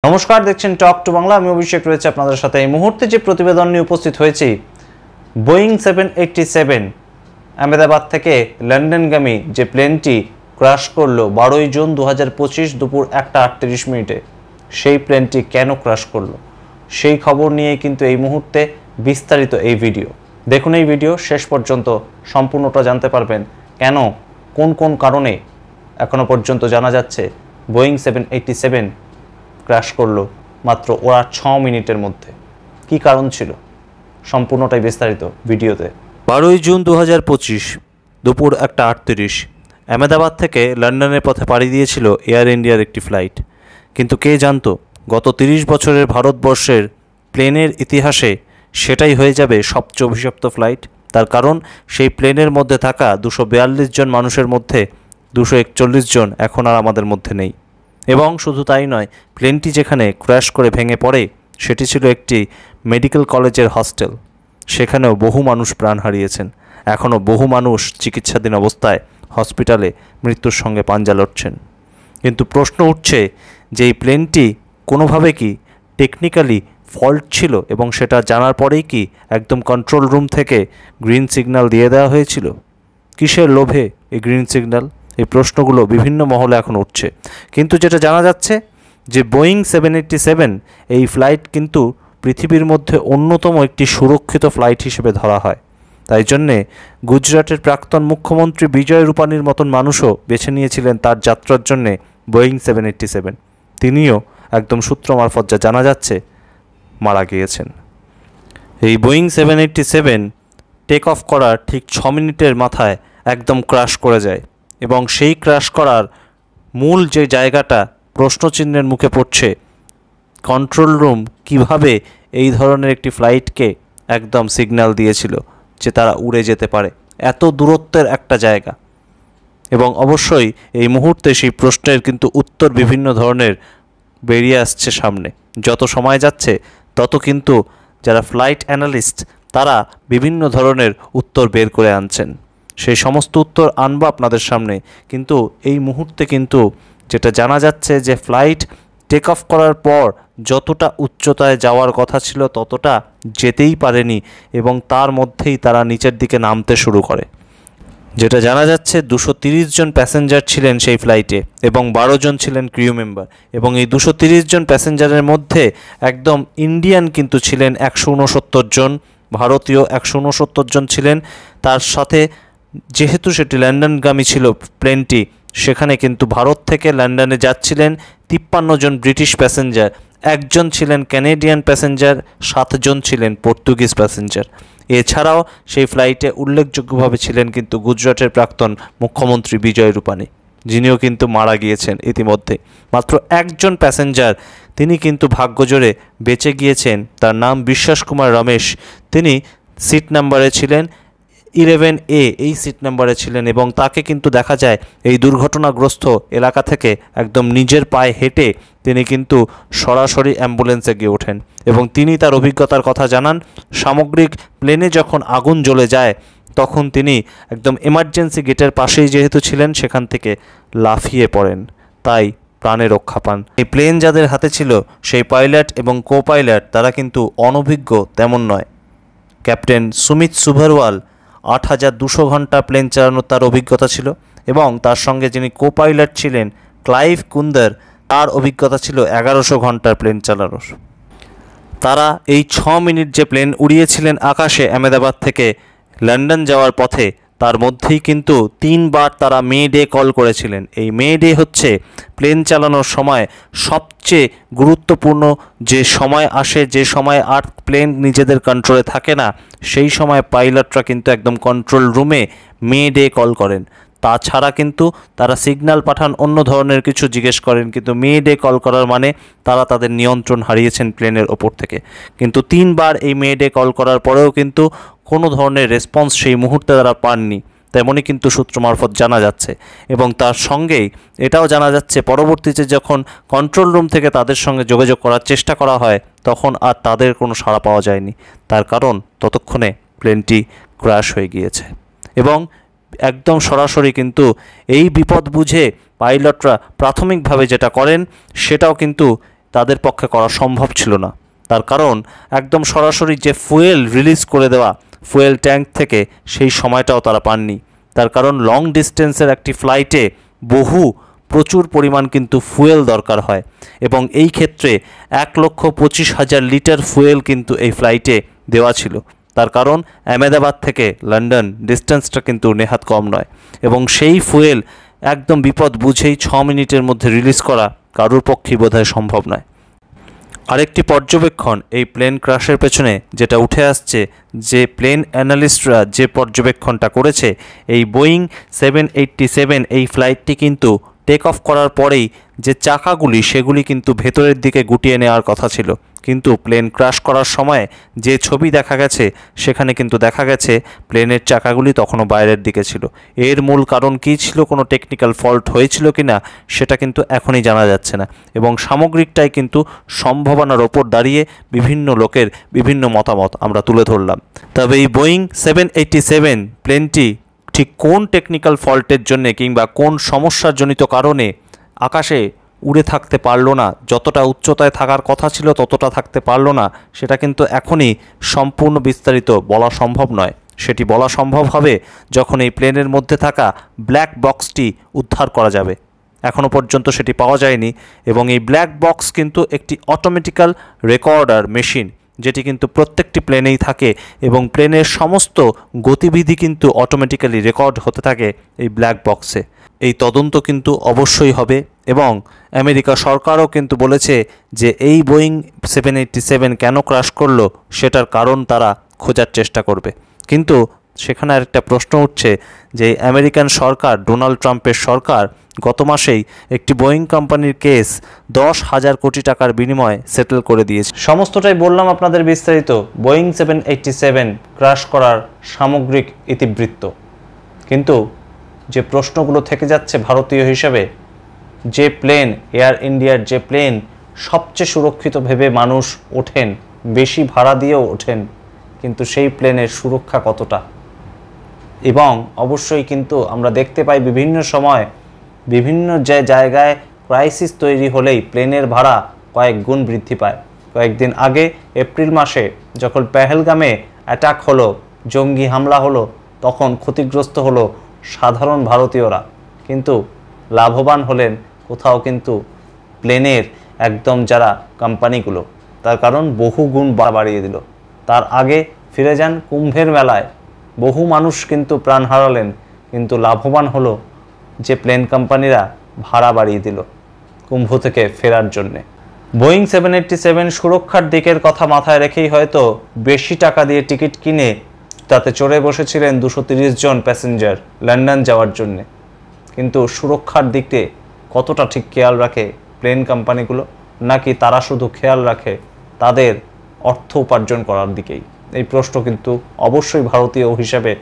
নমস্কার, দেখছেন talk to Bangla. আমি অভিষেক রয়েছে আপনাদের সাথে। এই মুহূর্তে যে প্রতিবেদন নিয়ে উপস্থিত হয়েছি, বোয়িং 787 আহমেদাবাদ থেকে লন্ডনগামী যে প্লেনটি ক্র্যাশ করলো 12 জুন 2025 দুপুর 1:38 সেই প্লেনটি কেন ক্র্যাশ করলো সেই খবর নিয়ে কিন্তু এই মুহূর্তে বিস্তারিত এই ভিডিও দেখুন। এই ভিডিও শেষ পর্যন্ত সম্পূর্ণটা জানতে পারবেন। কেন, কোন কোন কারণে এখনো পর্যন্ত জানা যাচ্ছে বোয়িং 787 ক্র্যাশ করলো মাত্র ওরা 6 মিনিটের মধ্যে। কি কারণ ছিল, সম্পূর্ণটাই বিস্তারিত ভিডিওতে। 12 জুন 2025 দুপুর 1:38 আহমেদাবাদ থেকে লন্ডনের পথে পাড়ি দিয়েছিল এয়ার ইন্ডিয়ার একটি ফ্লাইট। কিন্তু কে জানতো গত 30 বছরের ভারতবর্ষের প্লেনের ইতিহাসে সেটাই হয়ে যাবে সবচেয়ে অভিশপ্ত ফ্লাইট। তার কারণ সেই প্লেনের মধ্যে থাকা 242 জন মানুষের মধ্যে 241 জন এখন আর আমাদের মধ্যে নেই। এবং শুধু তাই নয়, প্লেনটি যেখানে ক্র্যাশ করে ভেঙে পড়ে সেটি ছিল একটি মেডিকেল কলেজের হস্টেল। সেখানেও বহু মানুষ প্রাণ হারিয়েছেন। এখনও বহু মানুষ চিকিৎসাধীন অবস্থায় হসপিটালে মৃত্যুর সঙ্গে পাঞ্জা লড়ছেন। কিন্তু প্রশ্ন উঠছে যে এই প্লেনটি কোনোভাবে কি টেকনিক্যালি ফল্ট ছিল এবং সেটা জানার পরেই কি একদম কন্ট্রোল রুম থেকে গ্রিন সিগন্যাল দিয়ে দেওয়া হয়েছিল? কিসের লোভে এই গ্রিন সিগন্যাল? এই প্রশ্নগুলো বিভিন্ন মহলে এখন উঠছে। কিন্তু যেটা জানা যাচ্ছে যে বোয়িং 787 এই ফ্লাইট কিন্তু পৃথিবীর মধ্যে অন্যতম একটি সুরক্ষিত ফ্লাইট হিসেবে ধরা হয়। তাই জন্যে গুজরাটের প্রাক্তন মুখ্যমন্ত্রী বিজয় রূপানীর মতন মানুষও বেছে নিয়েছিলেন তার যাত্রার জন্যে বোয়িং 787। তিনিও একদম সূত্র মারফত যা জানা যাচ্ছে মারা গিয়েছেন। এই বোয়িং 787 টেক অফ করার ঠিক 6 মিনিটের মাথায় একদম ক্র্যাশ করে যায় এবং সেই ক্র্যাশ করার মূল যে জায়গাটা প্রশ্নচিহ্নের মুখে পড়ছে, কন্ট্রোল রুম কিভাবে এই ধরনের একটি ফ্লাইটকে একদম সিগন্যাল দিয়েছিল যে তারা উড়ে যেতে পারে এত দূরত্বের একটা জায়গা। এবং অবশ্যই এই মুহূর্তে সেই প্রশ্নের কিন্তু উত্তর বিভিন্ন ধরনের বেরিয়ে আসছে সামনে। যত সময় যাচ্ছে তত কিন্তু যারা ফ্লাইট অ্যানালিস্ট তারা বিভিন্ন ধরনের উত্তর বের করে আনছেন। সেই সমস্ত উত্তর আনবো আপনাদের সামনে। কিন্তু এই মুহূর্তে কিন্তু যেটা জানা যাচ্ছে যে ফ্লাইট টেক অফ করার পর যতটা উচ্চতায় যাওয়ার কথা ছিল ততটা যেতেই পারেনি এবং তার মধ্যেই তারা নিচের দিকে নামতে শুরু করে। যেটা জানা যাচ্ছে 230 জন প্যাসেঞ্জার ছিলেন সেই ফ্লাইটে এবং 12 জন ছিলেন ক্রিউ মেম্বার। এবং এই 230 জন প্যাসেঞ্জারের মধ্যে একদম ইন্ডিয়ান কিন্তু ছিলেন 169 জন, ভারতীয় 169 জন ছিলেন। তার সাথে যেহেতু সেটি লন্ডনগামী ছিল প্লেনটি, সেখানে কিন্তু ভারত থেকে লন্ডনে যাচ্ছিলেন 53 জন ব্রিটিশ প্যাসেঞ্জার, 1 জন ছিলেন ক্যানেডিয়ান প্যাসেঞ্জার, 7 জন ছিলেন পর্তুগিজ প্যাসেঞ্জার। এছাড়াও সেই ফ্লাইটে উল্লেখযোগ্যভাবে ছিলেন কিন্তু গুজরাটের প্রাক্তন মুখ্যমন্ত্রী বিজয় রূপানী, যিনিও কিন্তু মারা গিয়েছেন ইতিমধ্যে। মাত্র 1 জন প্যাসেঞ্জার, তিনি কিন্তু ভাগ্যজোরে বেঁচে গিয়েছেন। তার নাম বিশ্বাস কুমার রমেশ। তিনি সিট নাম্বারে ছিলেন 11A, এই সিট নাম্বারে ছিলেন এবং তাকে কিন্তু দেখা যায় এই দুর্ঘটনাগ্রস্ত এলাকা থেকে একদম নিজের পায়ে হেঁটে তিনি কিন্তু সরাসরি অ্যাম্বুলেন্সে গিয়ে ওঠেন এবং তিনি তার অভিজ্ঞতার কথা জানান। সামগ্রিক প্লেনে যখন আগুন জ্বলে যায় তখন তিনি একদম এমার্জেন্সি গেটের পাশেই যেহেতু ছিলেন সেখান থেকে লাফিয়ে পড়েন, তাই প্রাণে রক্ষা পান। এই প্লেন যাদের হাতে ছিল সেই পাইলট এবং কো পাইলট তারা কিন্তু অনভিজ্ঞ তেমন নয়। ক্যাপ্টেন সুমিত সুভারওয়াল 8200 ঘন্টা প্লেন চালানোর তার অভিজ্ঞতা ছিল এবং তার সঙ্গে যিনি কো পাইলট ছিলেন ক্লাইভ কুন্দার, তার অভিজ্ঞতা ছিল 1100 ঘন্টার প্লেন চালানোর। তারা এই 6 মিনিট যে প্লেন উড়িয়েছিলেন আকাশে আহমেদাবাদ থেকে লন্ডন যাওয়ার পথে, তার মধ্যেই কিন্তু 3 বার তারা মে ডে কল করেছিলেন। এই মে ডে হচ্ছে প্লেন চালানোর সময় সবচেয়ে গুরুত্বপূর্ণ যে সময় আসে, যে সময় আর প্লেন নিজেদের কন্ট্রোলে থাকে না, সেই সময় পাইলটরা কিন্তু একদম কন্ট্রোল রুমে মে ডে কল করেন। তাছাড়া কিন্তু তারা সিগন্যাল পাঠান, অন্য ধরনের কিছু জিজ্ঞেস করেন, কিন্তু মে ডে কল করার মানে তারা তাদের নিয়ন্ত্রণ হারিয়েছেন প্লেনের ওপর থেকে। কিন্তু 3 বার এই মে ডে কল করার পরেও কিন্তু কোনো ধরনের রেসপন্স সেই মুহূর্তে তারা পাননি, তেমনই কিন্তু সূত্র মারফত জানা যাচ্ছে। এবং তার সঙ্গেই এটাও জানা যাচ্ছে পরবর্তীতে যখন কন্ট্রোল রুম থেকে তাদের সঙ্গে যোগাযোগ করার চেষ্টা করা হয় তখন আর তাদের কোনো সাড়া পাওয়া যায়নি। তার কারণ ততক্ষণে প্লেনটি ক্র্যাশ হয়ে গিয়েছে। এবং একদম সরাসরি কিন্তু এই বিপদ বুঝে পাইলটরা প্রাথমিকভাবে যেটা করেন সেটাও কিন্তু তাদের পক্ষে করা সম্ভব ছিল না। তার কারণ একদম সরাসরি যে ফুয়েল রিলিজ করে দেওয়া ফুয়েল ট্যাঙ্ক থেকে সেই সময়টাও তারা পাননি। তার কারণ লং ডিস্টেন্সের একটি ফ্লাইটে প্রচুর পরিমাণ কিন্তু ফুয়েল দরকার হয় এবং এই ক্ষেত্রে 1,25,000 লিটার ফুয়েল কিন্তু এই ফ্লাইটে দেওয়া ছিল। তার কারণ আহমেদাবাদ থেকে লন্ডন ডিস্টেন্সটা কিন্তু নেহাত কম নয় এবং সেই ফুয়েল একদম বিপদ বুঝেই 6 মিনিটের মধ্যে রিলিজ করা কারোর পক্ষেই বোধহয় সম্ভব নয়। আরেকটি পর্যবেক্ষণ এই প্লেন ক্র্যাশের পেছনে যেটা উঠে আসছে, যে প্লেন অ্যানালিস্টরা যে পর্যবেক্ষণটা করেছে, এই বোয়িং 787 এই ফ্লাইটটি কিন্তু টেক অফ করার পরেই যে চাকাগুলি সেগুলি কিন্তু ভেতরের দিকে গুটিয়ে নেওয়ার কথা ছিল, কিন্তু প্লেন ক্র্যাশ করার সময় যে ছবি দেখা গেছে সেখানে কিন্তু দেখা গেছে প্লেনের চাকাগুলি তখনও বাইরের দিকে ছিল। এর মূল কারণ কী ছিল, কোনো টেকনিক্যাল ফল্ট হয়েছিল কি না সেটা কিন্তু এখনই জানা যাচ্ছে না এবং সামগ্রিকটাই কিন্তু সম্ভাবনার ওপর দাঁড়িয়ে বিভিন্ন লোকের বিভিন্ন মতামত আমরা তুলে ধরলাম। তবে এই বোয়িং 787 প্লেনটি ঠিক কোন টেকনিক্যাল ফল্টের জন্য কিংবা কোন সমস্যাজনিত কারণে আকাশে উড়ে থাকতে পারলো না, যতটা উচ্চতায় থাকার কথা ছিল ততটা থাকতে পারলো না, সেটা কিন্তু এখনই সম্পূর্ণ বিস্তারিত বলা সম্ভব নয়। সেটি বলা সম্ভব হবে যখন এই প্লেনের মধ্যে থাকা ব্ল্যাক বক্সটি উদ্ধার করা যাবে। এখনও পর্যন্ত সেটি পাওয়া যায়নি এবং এই ব্ল্যাক বক্স কিন্তু একটি অটোমেটিক্যাল রেকর্ডার মেশিন, যেটি কিন্তু প্রত্যেকটি প্লেনেই থাকে এবং প্লেনের সমস্ত গতিবিধি কিন্তু অটোমেটিক্যালি রেকর্ড হতে থাকে এই ব্ল্যাক বক্সে। এই তদন্ত কিন্তু অবশ্যই হবে এবং আমেরিকা সরকারও কিন্তু বলেছে যে এই বোয়িং 787 কেন ক্র্যাশ করলো সেটার কারণ তারা খোঁজার চেষ্টা করবে। কিন্তু সেখানে আরেকটা প্রশ্ন উঠছে যে আমেরিকান সরকার, ডোনাল্ড ট্রাম্পের সরকার গত মাসেই একটি বোয়িং কোম্পানির কেস 10,000 কোটি টাকার বিনিময়ে সেটেল করে দিয়েছে। সমস্তটাই বললাম আপনাদের বিস্তারিত বোয়িং 787 ক্র্যাশ করার সামগ্রিক ইতিবৃত্ত। কিন্তু যে প্রশ্নগুলো থেকে যাচ্ছে ভারতীয় হিসেবে, যে প্লেন এয়ার ইন্ডিয়ার যে প্লেন সবচেয়ে সুরক্ষিত ভেবে মানুষ ওঠেন, বেশি ভাড়া দিয়েও ওঠেন, কিন্তু সেই প্লেনের সুরক্ষা কতটা? এবং অবশ্যই কিন্তু আমরা দেখতে পাই বিভিন্ন সময় বিভিন্ন যে জায়গায় ক্রাইসিস তৈরি হলেই প্লেনের ভাড়া কয়েক গুণ বৃদ্ধি পায়। কয়েকদিন আগে এপ্রিল মাসে যখন পেহেলগামে অ্যাটাক হলো, জঙ্গি হামলা হলো, তখন ক্ষতিগ্রস্ত হলো সাধারণ ভারতীয়রা, কিন্তু লাভবান হলেন কোথাও কিন্তু প্লেনের একদম যারা কোম্পানিগুলো, তার কারণ বহু গুণ বাড়িয়ে দিল। তার আগে ফিরে যান কুম্ভের মেলায়, বহু মানুষ কিন্তু প্রাণ হারালেন, কিন্তু লাভবান হলো যে প্লেন কোম্পানিরা ভাড়া বাড়িয়ে দিল কুম্ভ থেকে ফেরার জন্যে। বোয়িং 787 সুরক্ষার দিকের কথা মাথায় রেখেই হয়তো বেশি টাকা দিয়ে টিকিট কিনে তাতে চড়ে বসেছিলেন 230 জন প্যাসেঞ্জার লন্ডন যাওয়ার জন্যে, কিন্তু সুরক্ষার দিকে কতটা ঠিক খেয়াল রাখে প্লেন কোম্পানিগুলো, নাকি তারা শুধু খেয়াল রাখে তাদের অর্থ উপার্জন করার দিকেই? এই প্রশ্ন কিন্তু অবশ্যই ভারতীয় হিসেবে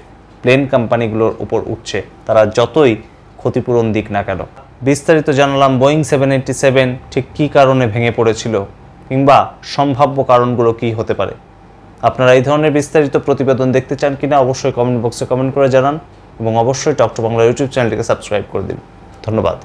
প্লেন কোম্পানিগুলোর উপর উঠছে, তারা যতই ক্ষতিপূরণ দিক না কেন। বিস্তারিত জানালাম বোয়িং 787 ঠিক কী কারণে ভেঙে পড়েছিল কিংবা সম্ভাব্য কারণগুলো কী হতে পারে। আপনারা এই ধরনের বিস্তারিত প্রতিবেদন দেখতে চান কিনা অবশ্যই কমেন্ট বক্সে কমেন্ট করে জানান এবং অবশ্যই টক টু বাংলা ইউটিউব চ্যানেলটিকে সাবস্ক্রাইব করে দিন। ধন্যবাদ।